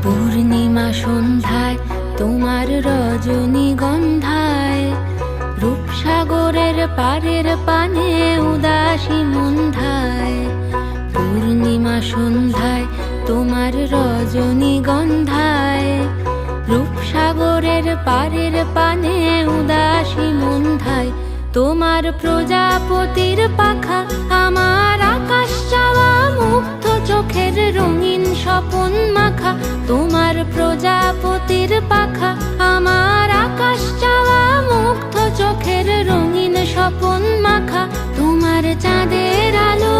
পূর্ণিমা সন্ধ্যায় তোমার রজনীগন্ধায়, রূপসাগরের পারের পানে উদাসী মন্ধায়। পূর্ণিমা সন্ধ্যায় তোমার রজনীগন্ধায়, রূপসাগরের পারের পানে উদাসী মন্ধায়। তোমার প্রজাপতির পাখা আমার আকাশ চাওয়া, মুগ্ধ চোখের রঙিন স্বপন মাখা। তোমার প্রজাপতির পাখা আমার আকাশ চাওয়া, মুগ্ধ চোখের রঙিন স্বপন মাখা। তোমার চাঁদের আলো